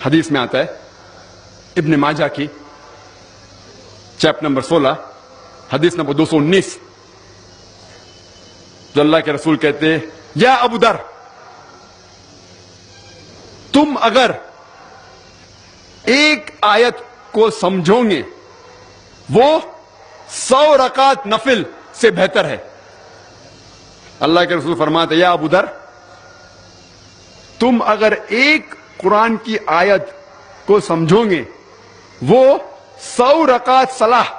حدیث میں آتا ہے ابن ماجہ کی چیپٹر نمبر 16 حدیث نمبر 219، جو اللہ کے رسول کہتے ہیں یا ابو در، تم اگر ایک آیت کو سمجھو گے وہ 100 رکعت نفل سے بہتر ہے۔ اللہ کے رسول فرماتے یا ابو در، تم اگر ایک قرآن کی آیت کو سمجھو گے وہ 100 رکعت صلاح،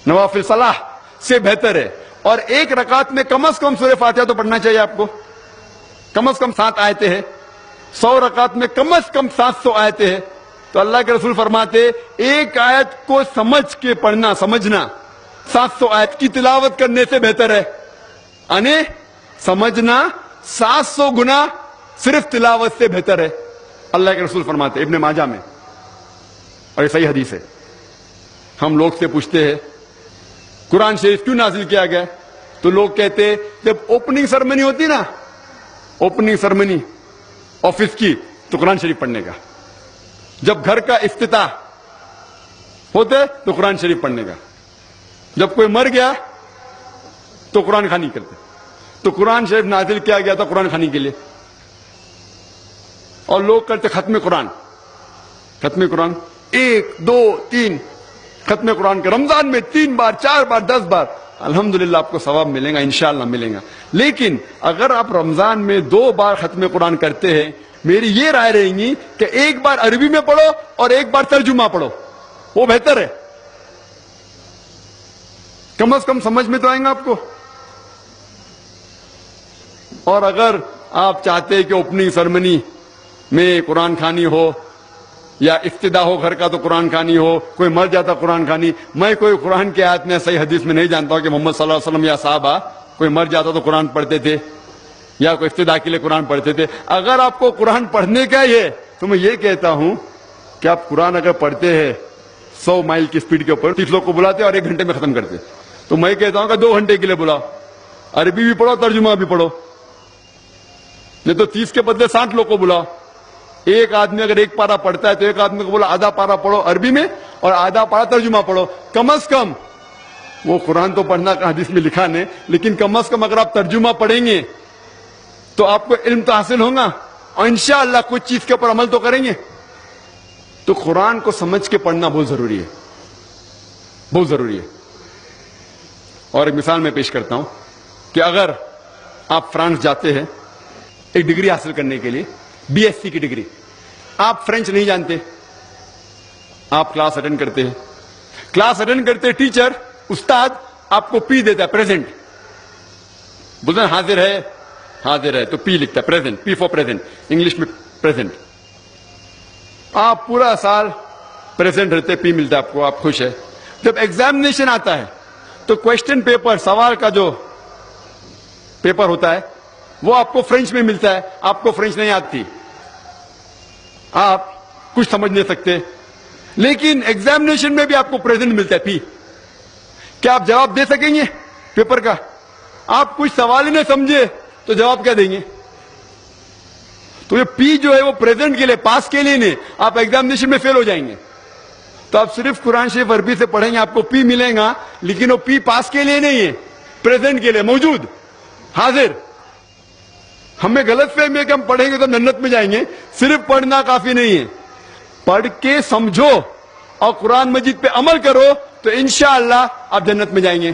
نوافل صلاح سے بہتر ہے، اور ایک رکعت میں کم از کم سورہ فاتحہ تو پڑھنا چاہیے آپ کو، کم از کم 7 آیتیں ہیں، 100 رکعت میں کم از کم 700 آیتیں ہیں۔ تو اللہ کے رسول فرماتے ایک آیت کو سمجھ کے پڑھنا، سمجھنا 700 آیت کی تلاوت کرنے سے بہتر ہے، یعنی سمجھنا 700 گنا صرف تلاوت سے بہتر ہے، اللہ کے رسول فرماتے ابن ماجہ میں، اور یہ صحیح حدیث ہے۔ ہم لوگ سے پوچھتے ہیں قرآن شریف کیوں نازل کیا گیا، تو لوگ کہتے جب اوپننگ سرمنی ہوتی نا، اوپننگ سرمنی آفس کی، تو قرآن شریف پڑھنے کا، جب گھر کا افتتاح ہوتے تو قرآن شریف پڑھنے کا، جب کوئی مر گیا تو قرآن خوانی کرتے، تو قرآن شریف نازل کیا گیا تھا قرآن خوانی کے لیے۔ اور لوگ کرتے ختم قرآن، ختم قرآن 1 2 3 ختم قرآن کے رمضان میں 3 بار 4 بار 10 بار، الحمدللہ آپ کو ثواب ملے گا، انشاءاللہ ملے گا۔ لیکن اگر آپ رمضان میں 2 بار ختم قرآن کرتے ہیں، میری یہ رائے رہے گی کہ ایک بار عربی میں پڑھو اور ایک بار ترجمہ پڑھو، وہ بہتر ہے، کم از کم سمجھ میں تو آئیں گا آپ کو۔ اور اگر آپ چاہتے کہ اوپننگ سرمنی میں قرآن خوانی ہو یا افتتاح ہو گھر کا تو قرآن خوانی ہو، کوئی مر جاتا قرآن خوانی، میں کوئی قرآن کی آیت میں صحیح حدیث میں نہیں جانتا ہوں کہ محمد صلی اللہ علیہ وسلم یا صحابہ کوئی مر جاتا تو قرآن پڑھتے تھے یا کوئی افتتاح کے لیے قرآن پڑھتے تھے۔ اگر آپ کو قرآن پڑھنے کا ہی ہے تو میں یہ کہتا ہوں کہ آپ قرآن اگر پڑھتے ہیں 100 مائل کی سپیڈ کے اوپر، 30 لوگ کو بلاتے اور 1 گھنٹے میں ختم کرتے، تو میں کہتا ہوں کہ 2 گھنٹے کے لیے بلاؤ، عربی بھی پڑھو ترجمہ بھی پڑھو، نہیں تو 30 کے بدلے 60 لوگ کو بلاؤ۔ ایک آدمی اگر 1 پارہ پڑھتا ہے تو ایک آدمی کو بولا آدھا پارہ پڑھو عربی میں اور آدھا پارہ ترجمہ پڑھو، کم از کم وہ قرآن تو پڑھنا کا حدیث میں لکھا نہیں، لیکن کم از کم اگر آپ ترجمہ پڑھیں گے تو آپ کو علم تو حاصل ہوگا اور انشاءاللہ کچھ چیز کے اوپر عمل تو کریں گے۔ تو قرآن کو سمجھ کے پڑھنا بہت ضروری ہے، بہت ضروری ہے۔ اور ایک مثال میں پیش کرتا ہوں کہ اگر آپ فرانس جاتے ہیں ایک ڈگری حاصل کرنے کے لیے، BSc کی ڈگری، آپ فرینچ نہیں جانتے، آپ کلاس اٹینڈ کرتے ہیں، کلاس اٹینڈ کرتے ٹیچر استاد آپ کو پی دیتا ہے، پریزنٹ، بولتے ہیں حاضر ہے، حاضر ہے تو پی لکھتا ہے، present, P four present, English میں پریزنٹ۔ آپ پورا سال پریزنٹ رہتے، پی ملتا ہے آپ کو، آپ خوش ہے۔ جب ایگزامینیشن آتا ہے تو کوشچن پیپر، سوال کا جو پیپر ہوتا ہے وہ آپ کو فرینچ میں ملتا ہے، آپ کو فرینچ نہیں آتی، آپ کچھ سمجھ نہیں سکتے، لیکن ایگزامینیشن میں بھی آپ کو پریزنٹ ملتا ہے، پی۔ کیا آپ جواب دے سکیں گے پیپر کا؟ آپ کچھ سوال ہی نہیں سمجھے تو جواب کیا دیں گے؟ تو یہ پی جو ہے وہ پریزنٹ کے لیے، پاس کے لیے نہیں، آپ ایگزامینیشن میں فیل ہو جائیں گے۔ تو آپ صرف قرآن شریف عربی سے پڑھیں گے، آپ کو پی ملے گا، لیکن وہ پی پاس کے لیے نہیں ہے، پریزنٹ کے لیے، موجود، حاضر۔ ہمیں غلط فہمی ہے کہ ہم پڑھیں گے تو جنت میں جائیں گے، صرف پڑھنا کافی نہیں ہے، پڑھ کے سمجھو اور قرآن مجید پہ عمل کرو تو انشاءاللہ آپ جنت میں جائیں گے۔